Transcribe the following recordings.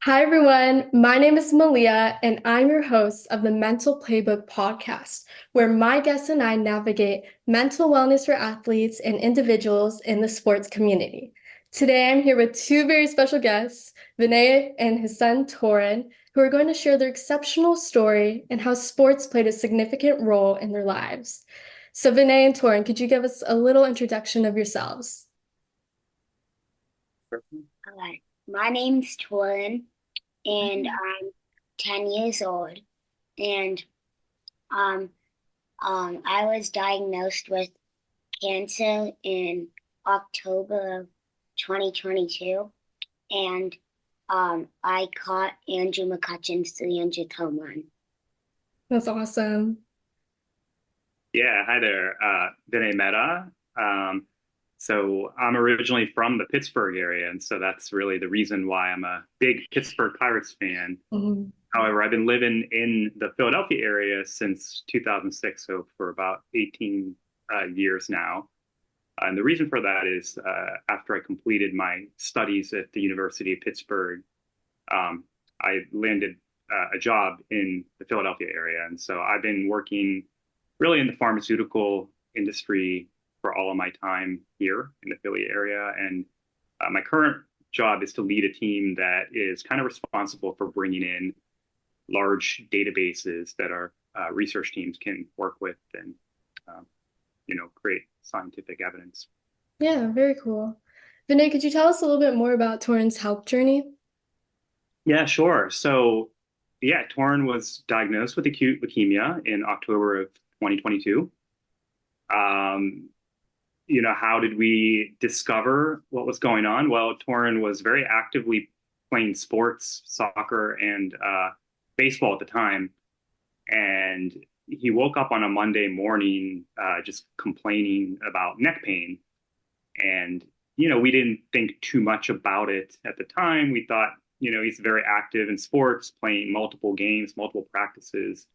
Hi, everyone. My name is Malia, and I'm your host of the Mental Playbook podcast, where my guests and I navigate mental wellness for athletes and individuals in the sports community. Today, I'm here with two very special guests, Vinay and his son, Toren, who are going to share their exceptional story and how sports played a significant role in their lives. So, Vinay and Toren, could you give us a little introduction of yourselves? All right. My name's Toren, and I'm 10 years old. And um, I was diagnosed with cancer in October of 2022, and I caught Andrew McCutchen's 300 home run. That's awesome. Yeah, hi there, Vinay Mehta. So I'm originally from the Pittsburgh area, and so that's really the reason why I'm a big Pittsburgh Pirates fan. Mhm. However, I've been living in the Philadelphia area since 2006, so for about 18 years now. And the reason for that is after I completed my studies at the University of Pittsburgh, um, I landed a job in the Philadelphia area. And so I've been working really in the pharmaceutical industry for all of my time here in the Philly area. And my current job is to lead a team that is kind of responsible for bringing in large databases that our research teams can work with and, um, create scientific evidence. Yeah, very cool. Vinay, could you tell us a little bit more about Torrance health journey? Yeah, sure. So, yeah, Toren was diagnosed with acute leukemia in October of 2022. Um, how did we discover what was going on? Well, Toren was very actively playing sports, soccer, and baseball at the time. And he woke up on a Monday morning just complaining about neck pain. And, we didn't think too much about it at the time. We thought, he's very active in sports, playing multiple games, multiple practices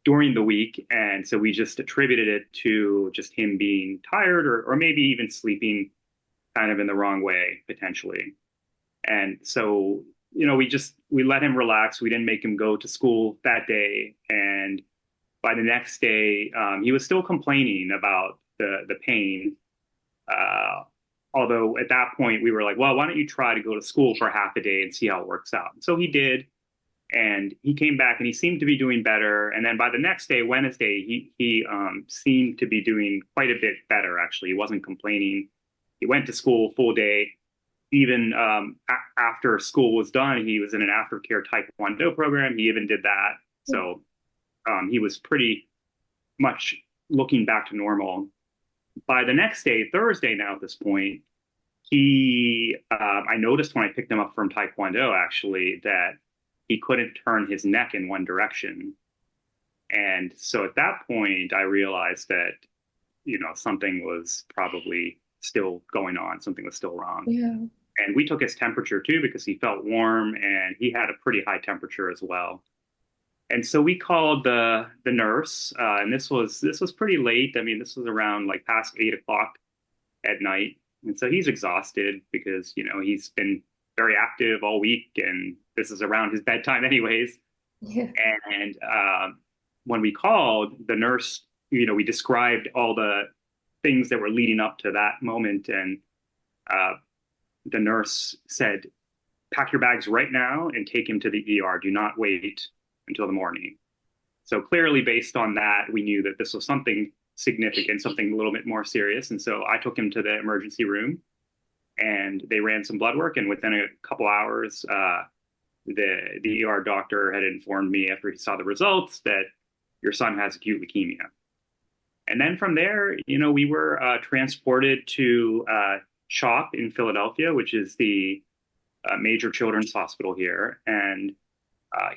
during the week. And so we just attributed it to just him being tired or maybe even sleeping kind of in the wrong way, potentially. And so, we let him relax. We didn't make him go to school that day. And by the next day, he was still complaining about the pain. Uh, Although at that point we were like, well, why don't you try to go to school for half a day and see how it works out? So he did, and he came back and he seemed to be doing better. And then by the next day, Wednesday, he seemed to be doing quite a bit better. Actually, he wasn't complaining. He went to school full day. Even after school was done, he was in an aftercare Taekwondo program. He even did that. So he was pretty much looking back to normal. By the next day, Thursday now at this point, I noticed when I picked him up from Taekwondo actually that he couldn't turn his neck in one direction. And so at that point, I realized that, something was probably still going on, something was still wrong. Yeah. And we took his temperature too because he felt warm and he had a pretty high temperature as well. And so we called the nurse, and this was pretty late. I mean, this was around like past 8 o'clock at night, and so he's exhausted because he's been very active all week, and this is around his bedtime anyways. Yeah. And when we called the nurse, we described all the things that were leading up to that moment, and uh, the nurse said, "Pack your bags right now and take him to the ER. Do not wait until the morning." So clearly, based on that, we knew that this was something significant, something a little bit more serious. And so I took him to the emergency room and they ran some blood work. And within a couple hours, the ER doctor had informed me after he saw the results that your son has acute leukemia. And then from there, we were transported to CHOP in Philadelphia, which is the major children's hospital here. And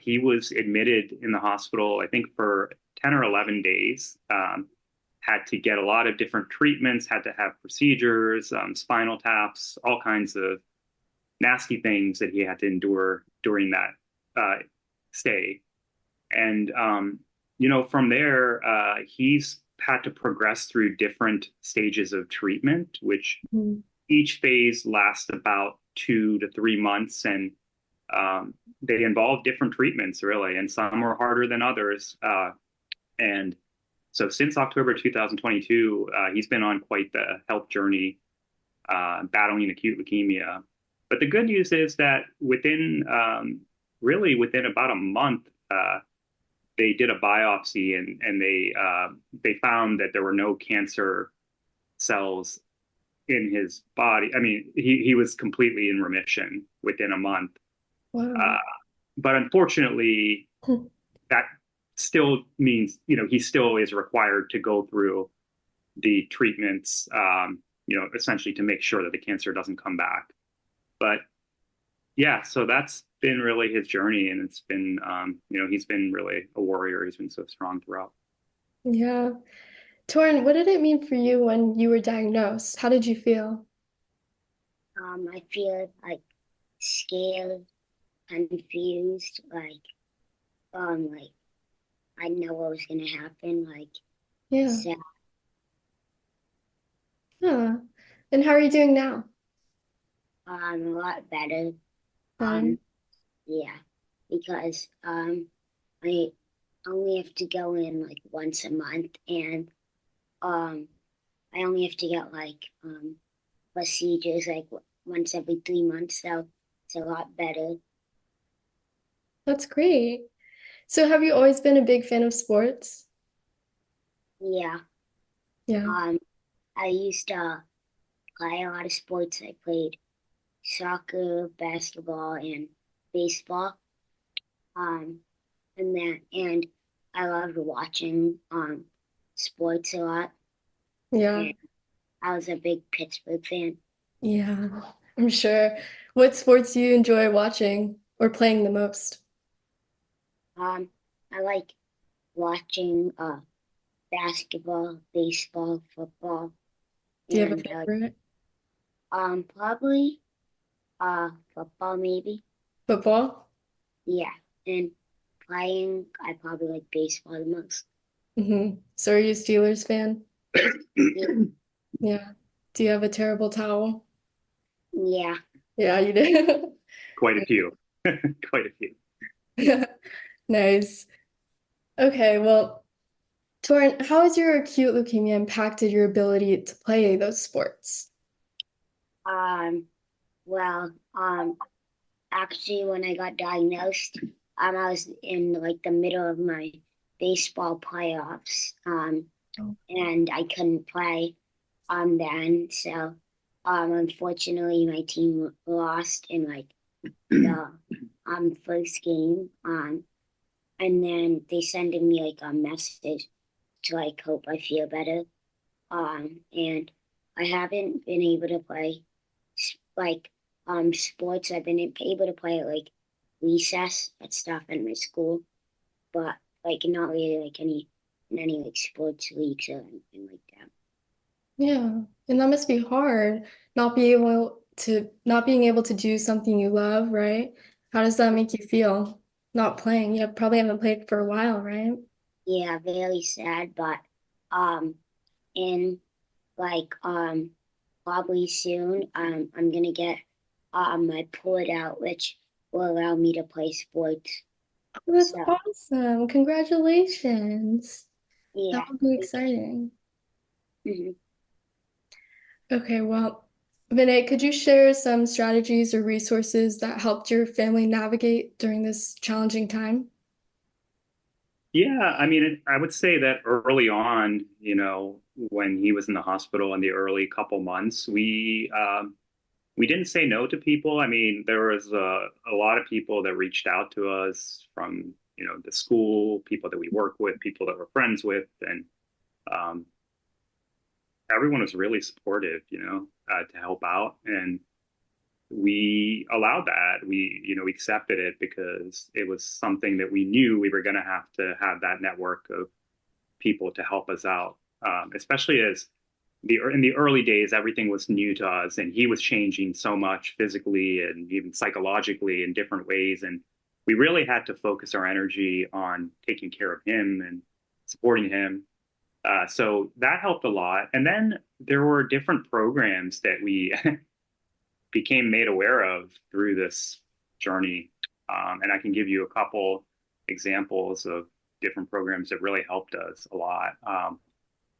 he was admitted in the hospital, I think, for 10 or 11 days. Had to get a lot of different treatments, had to have procedures, spinal taps, all kinds of nasty things that he had to endure during that stay. And, from there, he's had to progress through different stages of treatment, which Mhm. each phase lasts about 2 to 3 months, and they involve different treatments, really, and some are harder than others. And so since October 2022, he's been on quite the health journey, battling acute leukemia. But the good news is that really within about a month, they did a biopsy, and they found that there were no cancer cells in his body. I mean, he was completely in remission within a month. Uh, Wow. but unfortunately, that still means, he still is required to go through the treatments, essentially to make sure that the cancer doesn't come back. But yeah, so that's been really his journey, and it's been, he's been really a warrior. He's been so strong throughout. Yeah. Toren, what did it mean for you when you were diagnosed? How did you feel? I feel like scared, confused, like I didn't know what was gonna happen, like Yeah. sad. Yeah. And how are you doing now? A lot better. Better? Um, yeah, because I only have to go in like once a month, and um I only have to get like procedures like once every 3 months, so it's a lot better. That's great. So have you always been a big fan of sports? Yeah. Yeah. Um, I used to play a lot of sports. I played soccer, basketball, and baseball. Um, and I loved watching sports a lot. Yeah. And I was a big Pittsburgh fan. Yeah. I'm sure. What sports do you enjoy watching or playing the most? I like watching basketball, baseball, football, Do you have a and favorite? probably football maybe. Football? Yeah, and playing I probably like baseball the most. So are you a Steelers fan? Yeah, Yeah. Do you have a terrible towel? yeah. Yeah, you do. Quite a few, quite a few. Nice. Okay, well, Torin, how has your acute leukemia impacted your ability to play those sports? Um, well, actually, when I got diagnosed, I was in like the middle of my baseball playoffs, Oh. and I couldn't play then. So, unfortunately, my team lost in like the first game. And then they sended me like a message to like hope I feel better. And I haven't been able to play like sports. I've been able to play at like recess at stuff in my school, but like not really like any like sports leagues or anything like that. Yeah, and that must be hard, not being able to do something you love, right? How does that make you feel? Not playing. You probably haven't played for a while, right? Yeah, very sad, but um in like probably soon I'm gonna get my port out, which will allow me to play sports. Oh, that's So awesome. Congratulations. That yeah. would be exciting. Mhm. Okay, well, Vinay, could you share some strategies or resources that helped your family navigate during this challenging time? Yeah, I mean, I would say that early on, when he was in the hospital in the early couple months, we didn't say no to people. I mean, there was a lot of people that reached out to us from, the school, people that we work with, people that we're friends with, and um, everyone was really supportive, to help out. And we allowed that. We accepted it because it was something that we knew we were going to have that network of people to help us out, especially as in the early days, everything was new to us, and he was changing so much physically and even psychologically in different ways, and we really had to focus our energy on taking care of him and supporting him. So that helped a lot. And then there were different programs that we became made aware of through this journey. And I can give you a couple examples of different programs that really helped us a lot.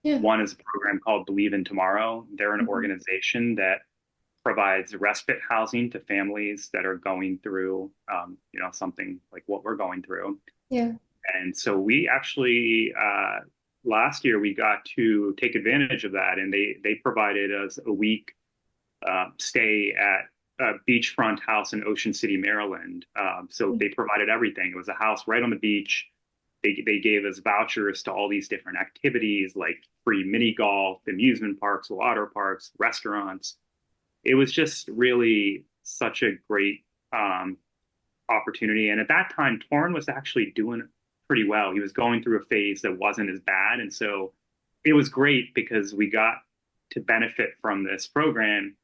Yeah. One is a program called Believe in Tomorrow. They're an Mhm. organization that provides respite housing to families that are going through, something like what we're going through. Yeah. And so we actually last year we got to take advantage of that, and they provided us a week stay at a beachfront house in Ocean City, Maryland. So they provided everything. It was a house right on the beach. They gave us vouchers to all these different activities like free mini golf, amusement parks, water parks, restaurants. It was just really such a great um, opportunity. And at that time, Toren was actually doing pretty well. He was going through a phase that wasn't as bad. And so it was great because we got to benefit from this program,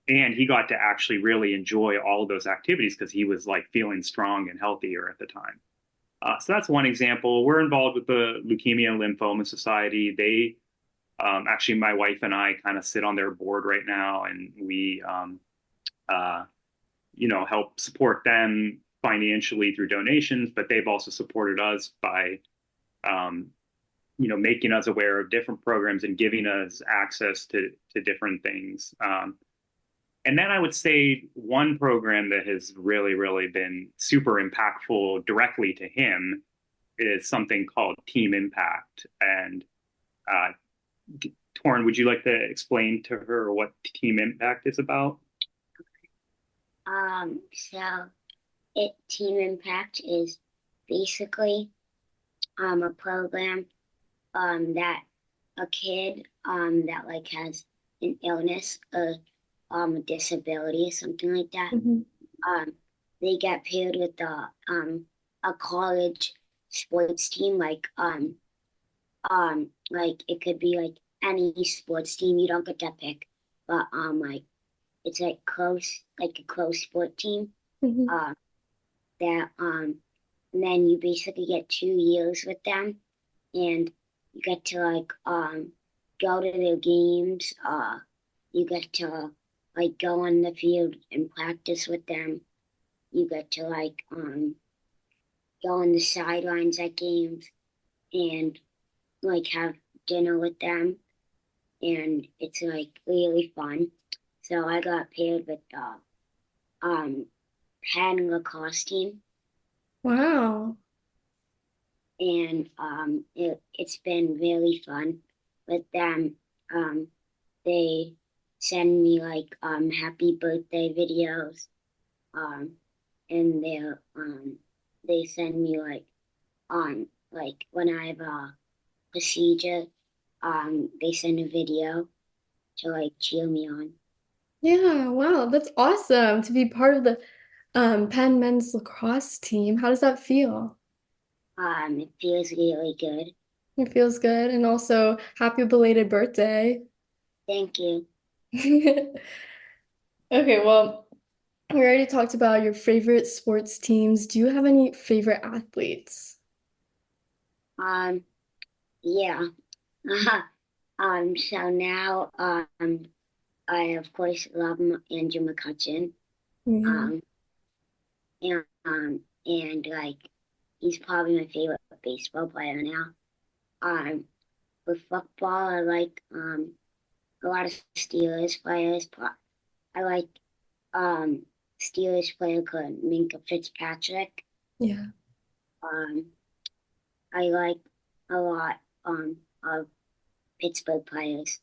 and he got to actually really enjoy all of those activities because he was like feeling strong and healthier at the time. So that's one example. We're involved with the Leukemia and Lymphoma Society. They actually, my wife and I kind of sit on their board right now, and we uh, help support them financially through donations, but they've also supported us by, um, making us aware of different programs and giving us access to different things. And then I would say one program that has really, really been super impactful directly to him is something called Team Impact. And uh, Torrin, would you like to explain to her what Team Impact is about? So it Team Impact is basically a program that a kid that like has an illness, a disability, something like that. Mhm. Um, they get paired with a college sports team, like it could be like any sports team. You don't get to pick, but like it's like close, like a close sport team. Mhm. Uh, that and then you basically get 2 years with them, and you get to like go to their games. You get to like go on the field and practice with them. You get to like go on the sidelines at games and like have dinner with them, and it's like really fun. So I got paired with the um Penn lacrosse team, Wow. and it's been really fun with them. They send me like happy birthday videos, um, and they send me like when I have a procedure, they send a video to like cheer me on. Yeah, wow, that's awesome to be part of the Penn men's lacrosse team. How does that feel? It feels really good. It feels good. And also, happy belated birthday. Thank you. Okay, well, we already talked about your favorite sports teams. Do you have any favorite athletes? Um, yeah. So now, I of course love Andrew McCutchen. Yeah. Um, and like he's probably my favorite baseball player now. Um, with football, I like a lot of Steelers players. I like um Steelers player called Minka Fitzpatrick. Yeah. Um, I like a lot of Pittsburgh players.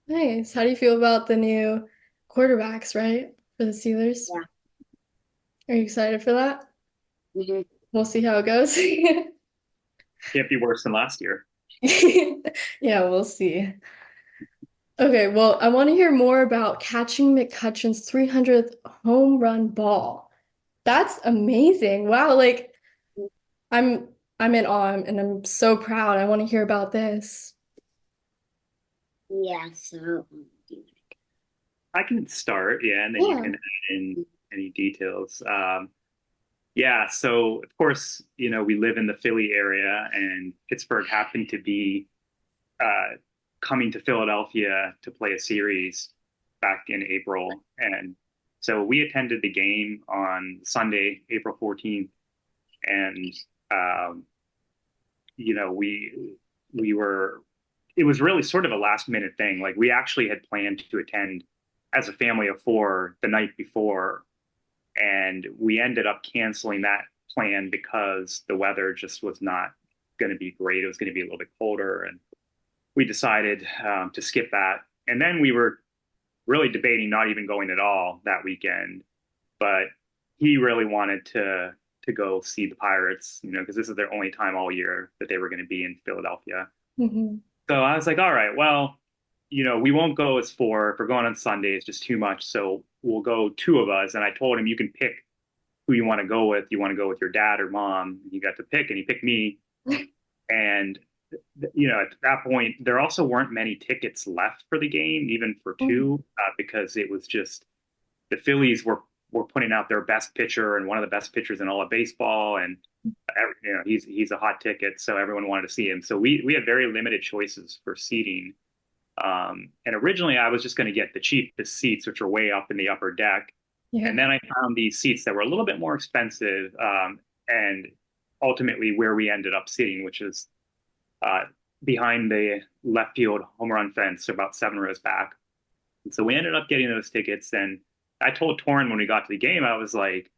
Nice. How do you feel about the new quarterbacks, right? For the Steelers? Yeah. Are you excited for that? Hmm. We'll see how it goes. Can't be worse than last year. Yeah, we'll see. Okay, well, I want to hear more about catching McCutcheon's 300th home run ball. That's amazing. Wow, like I'm I'm in awe and I'm so proud. I want to hear about this. Yeah. So I can start, yeah, and then you Yeah. can add in any details. Yeah, so of course, we live in the Philly area, and Pittsburgh happened to be coming to Philadelphia to play a series back in April. And so we attended the game on Sunday, April 14th. And, um, we were, it was really sort of a last minute thing. Like we actually had planned to attend as a family of four the night before. And we ended up canceling that plan because the weather just was not going to be great. It was going to be a little bit colder. And we decided to skip that. And then we were really debating not even going at all that weekend. But he really wanted to go see the Pirates, because this is their only time all year that they were going to be in Philadelphia. Hmm. So I was like, all right, well, we won't go as four. If we're going on Sunday, it's just too much. So we'll go two of us. And I told him, you can pick who you want to go with. You want to go with your dad or mom? You got to pick, and he picked me. And at that point, there also weren't many tickets left for the game, even for two, because it was just the Phillies were putting out their best pitcher and one of the best pitchers in all of baseball, and he's a hot ticket, so everyone wanted to see him. So we had very limited choices for seating. And originally, I was just going to get the cheapest seats, which are way up in the upper deck. Yeah. And then I found these seats that were a little bit more expensive, and ultimately where we ended up sitting, which is behind the left field home run fence, about 7 rows back. And so we ended up getting those tickets. And I told Toren when we got to the game, I was like,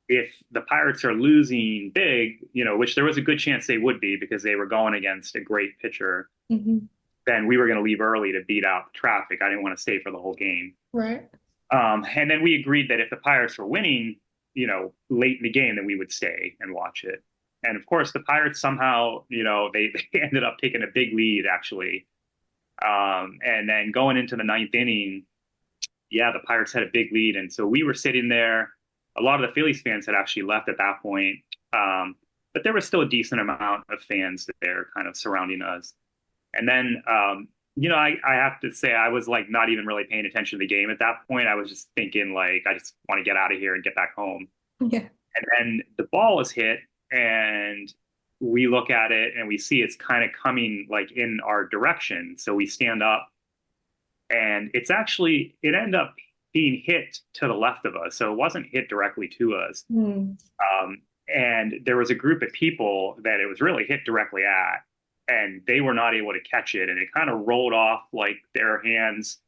if the Pirates are losing big, which there was a good chance they would be because they were going against a great pitcher, then we were going to leave early to beat out the traffic. I didn't want to stay for the whole game. Right. And then we agreed that if the Pirates were winning, late in the game, then we would stay and watch it. And of course, the Pirates somehow, they ended up taking a big lead, actually. And then going into the ninth inning, yeah, the Pirates had a big lead. And so we were sitting there. A lot of the Phillies fans had actually left at that point. But there was still a decent amount of fans there kind of surrounding us. And then, I have to say, I was like not even really paying attention to the game at that point. I was just thinking, like, I just want to get out of here and get back home. Yeah. And then the ball is hit, and we look at it and we see it's kind of coming like in our direction. So we stand up, and it ended up being hit to the left of us. So it wasn't hit directly to us. And there was a group of people that it was really hit directly at, and they were not able to catch it. And it kind of rolled off like their hands.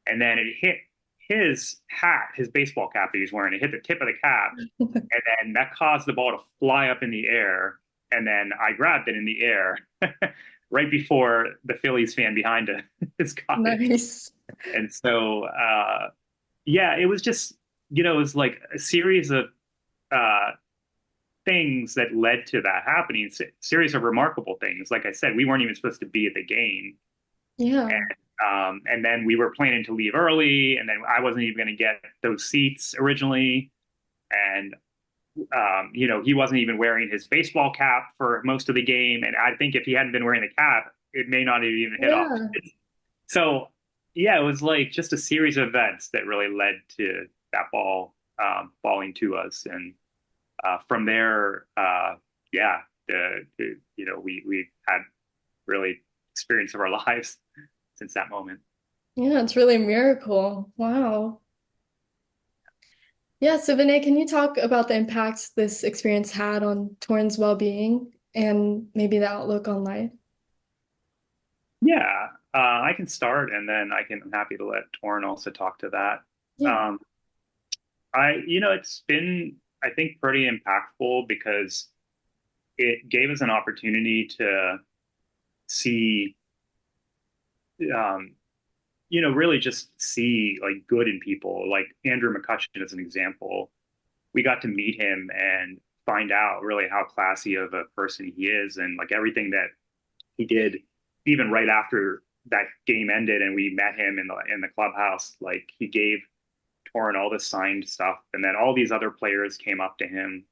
And then it hit his hat, his baseball cap that he's wearing. It hit the tip of the cap. And then that caused the ball to fly up in the air. And then I grabbed it in the air right before the Phillies fan behind us got it. Nice. And so, yeah, it was just, it was like a series of things that led to that happening, series of remarkable things. Like I said, we weren't even supposed to be at the game. Yeah. And then we were planning to leave early, and then I wasn't even going to get those seats originally. And, he wasn't even wearing his baseball cap for most of the game. And I think if he hadn't been wearing the cap, it may not have even hit off. So, yeah, it was like just a series of events that really led to that ball falling to us. And from there, yeah, we had really experience of our lives since that moment. Yeah, it's really a miracle. Wow. Yeah, so Vinay, can you talk about the impacts this experience had on Toren's well-being and maybe the outlook on life? Yeah, I can start, and then I'm happy to let Toren also talk to that. Yeah. It's been, I think, pretty impactful because it gave us an opportunity to see, really just see like good in people. Like Andrew McCutchen as an example. We got to meet him and find out really how classy of a person he is, and like everything that he did, even right after that game ended and we met him in the clubhouse. Like he gave Toren all this signed stuff, and then all these other players came up to him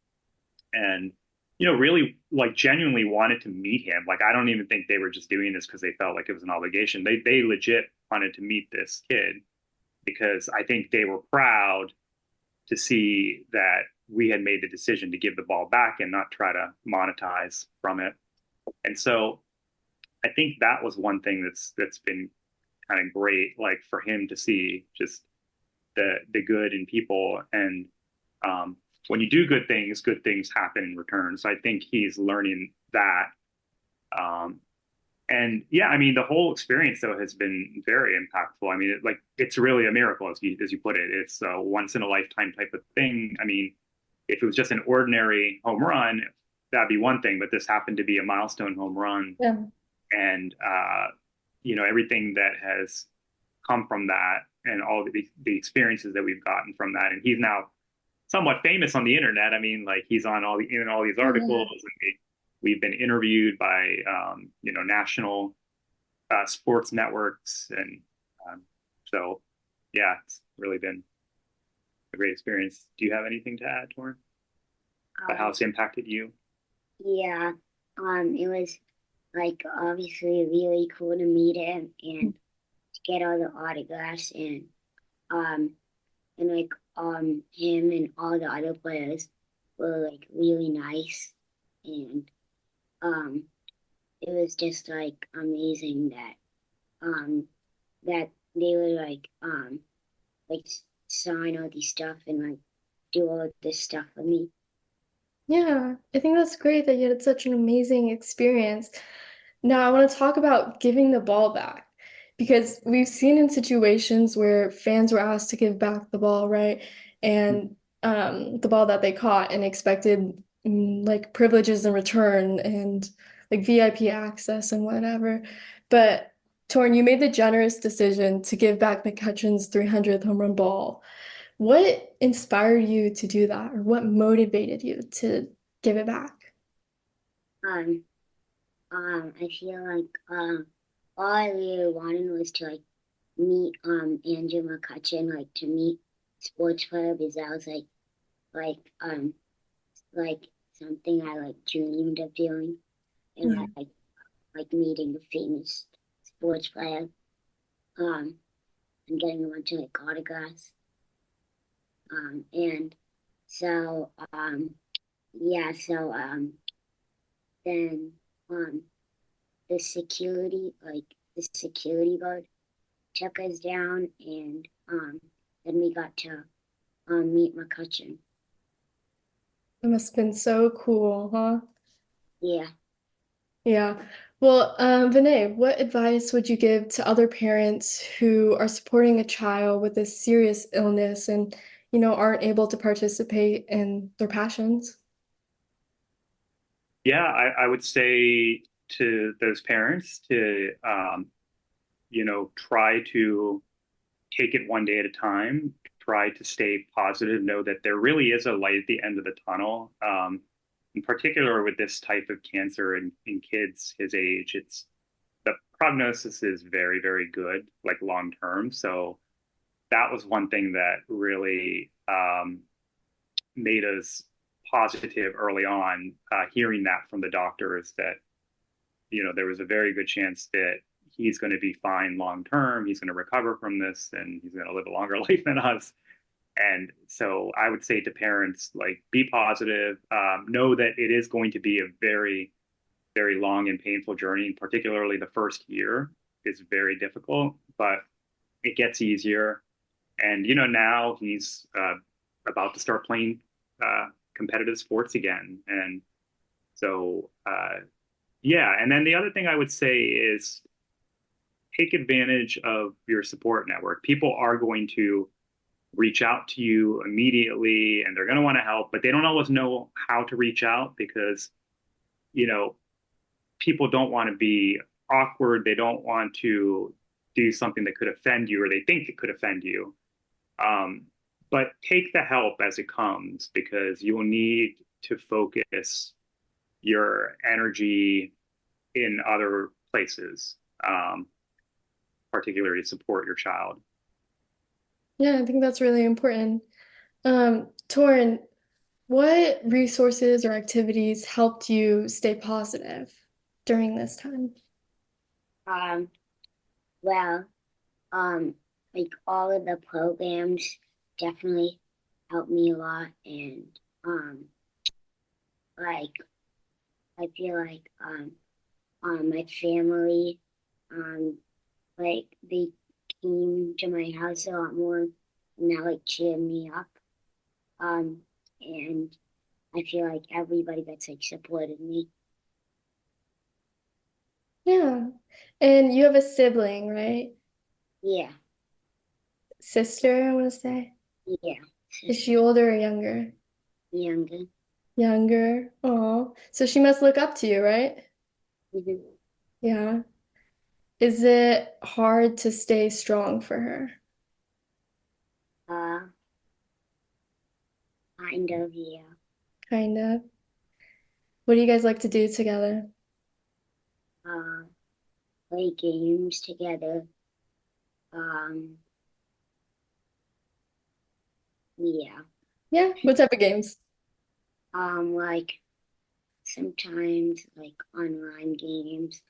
and really like genuinely wanted to meet him. Like I don't even think they were just doing this because they felt like it was an obligation. They legit wanted to meet this kid because I think they were proud to see that we had made the decision to give the ball back and not try to monetize from it. And so I think that was one thing that's been kind of great, like for him to see just the good in people. And um, when you do good things happen in return. So I think he's learning that. Um, and yeah, I mean, the whole experience though has been very impactful. I mean, it's really a miracle, as you put it. It's a once in a lifetime type of thing. I mean, if it was just an ordinary home run, that'd be one thing, but this happened to be a milestone home run, Yeah. and everything that has come from that, and all the experiences that we've gotten from that. And he's now somewhat famous on the internet. I mean, like he's on all these Oh, articles, yeah. and we've been interviewed by national sports networks, and um, so yeah, it's really been a great experience. Do you have anything to add, Torin, about how Um, it's impacted you? yeah, it was like obviously really cool to meet him and to get all the autographs um and like him and all the other players were like really nice and um it was just like amazing that um that they would like sign all these stuff and like do all this stuff for me. Yeah, I think that's great that you had such an amazing experience. Now, I want to talk about giving the ball back because we've seen in situations where fans were asked to give back the ball, right? And the ball that they caught and expected like privileges in return and like VIP access and whatever. But Torn, you made the generous decision to give back McCutchen's 300th home run ball. What inspired you to do that, or what motivated you to give it back? Um I feel like all I really wanted was to like meet Andrew McCutchen, like to meet sports player because that was like like something I like dreamed of doing and Yeah. like meeting a famous sports player and getting a bunch of like autographs and so yeah so then um the security guard took us down and then we got to meet McCutcheon. It must have been so cool, huh? Yeah. Yeah. Well, Vinay, what advice would you give to other parents who are supporting a child with a serious illness and, aren't able to participate in their passions? Yeah, I would say to those parents to try to take it one day at a time, try to stay positive, know that there really is a light at the end of the tunnel. In particular with this type of cancer in kids his age, it's the prognosis is very, very good, like long term. So that was one thing that really made us positive early on, hearing that from the doctors that there was a very good chance that he's going to be fine long term. He's going to recover from this, and he's going to live a longer life than us. And so I would say to parents, like, be positive. Know that it is going to be a very, very long and painful journey. Particularly the first year is very difficult, but it gets easier. And now he's about to start playing competitive sports again, and so yeah. And then the other thing I would say is take advantage of your support network. People are going to reach out to you immediately, and they're going to want to help, but they don't always know how to reach out because you know people don't want to be awkward. They don't want to do something that could offend you, or they think it could offend you. Um, but take the help as it comes because you will need to focus your energy in other places, particularly to support your child. Yeah, I think that's really important. Torrin, what resources or activities helped you stay positive during this time? Um, well, um, like all of the programs definitely helped me a lot, and like I feel like my family, like they came to my house a lot more and that like cheered me up. And I feel like everybody that's like supported me. Yeah. And you have a sibling, right? Yeah, Sister, I want to say. yeah, Is sister, she older or younger? younger. Younger. Oh, so she must look up to you, right? Hmm. Yeah. Is it hard to stay strong for her? Uh, kind of, yeah. Kind of. What do you guys like to do together? Uh, Play games together. Um, yeah. Yeah. What type of games? Like sometimes like online games.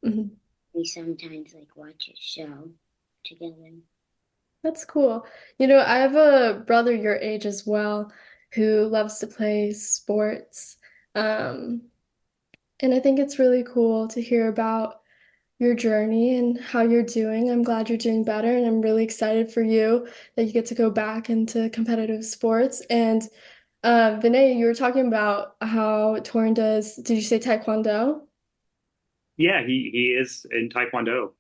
Mhm. We sometimes like watch a show together. That's cool. You know, I have a brother your age as well who loves to play sports. Um, and I think it's really cool to hear about your journey and how you're doing. I'm glad you're doing better, and I'm really excited for you that you get to go back into competitive sports. And Vinay, you were talking about how Torin does, did you say taekwondo? Yeah, he is in Taekwondo.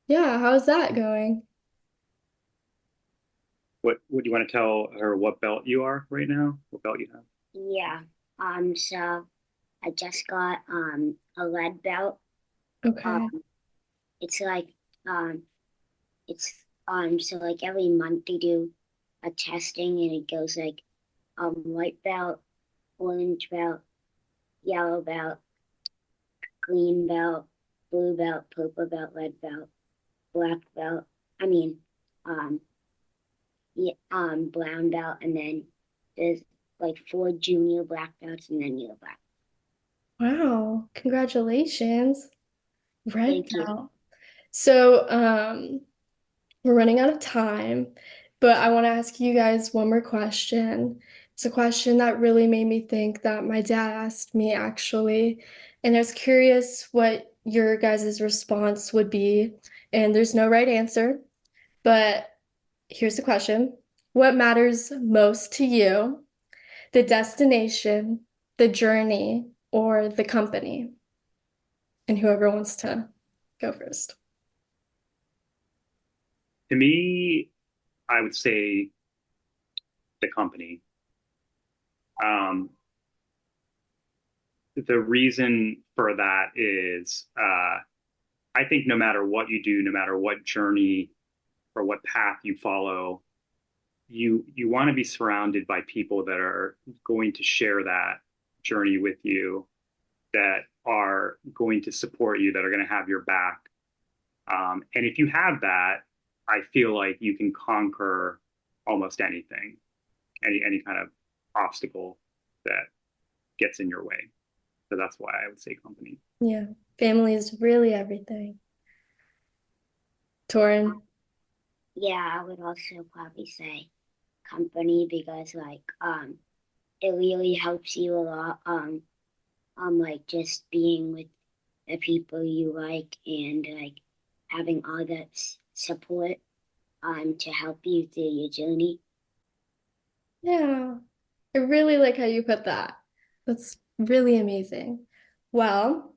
Yeah, how's that going? What would you want to tell her what belt you are right now? What belt you have? Yeah. So I just got a lead belt. Um, Okay. it's like um it's so like every month they do a testing and it goes like white belt, orange belt, yellow belt, green belt, blue belt, purple belt, red belt, black belt. I mean, um, yeah, brown belt, and then there's like four junior black belts, and then yellow black. Wow, congratulations. Red Thank you. belt. So, we're running out of time, but I want to ask you guys one more question. It's a question that really made me think that my dad asked me actually, and I was curious what your guys' response would be. And there's no right answer, but here's the question. What matters most to you, the destination, the journey, or the company? And whoever wants to go first. To me, I would say the company. Um, the reason for that is I think no matter what you do, no matter what journey or what path you follow, you want to be surrounded by people that are going to share that journey with you, that are going to support you, that are going to have your back. And if you have that, I feel like you can conquer almost anything, any kind of obstacle that gets in your way. So that's why I would say company. Yeah, family is really everything. Torin. Yeah, I would also probably say company because like it really helps you a lot. Like just being with the people you like and like having all that support to help you through your journey. Yeah, I really like how you put that. That's really amazing. Well,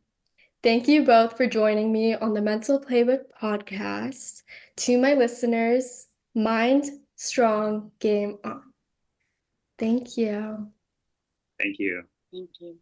thank you both for joining me on the Mental Playbook podcast. To my listeners, mind strong, game on. Thank you. Thank you. Thank you.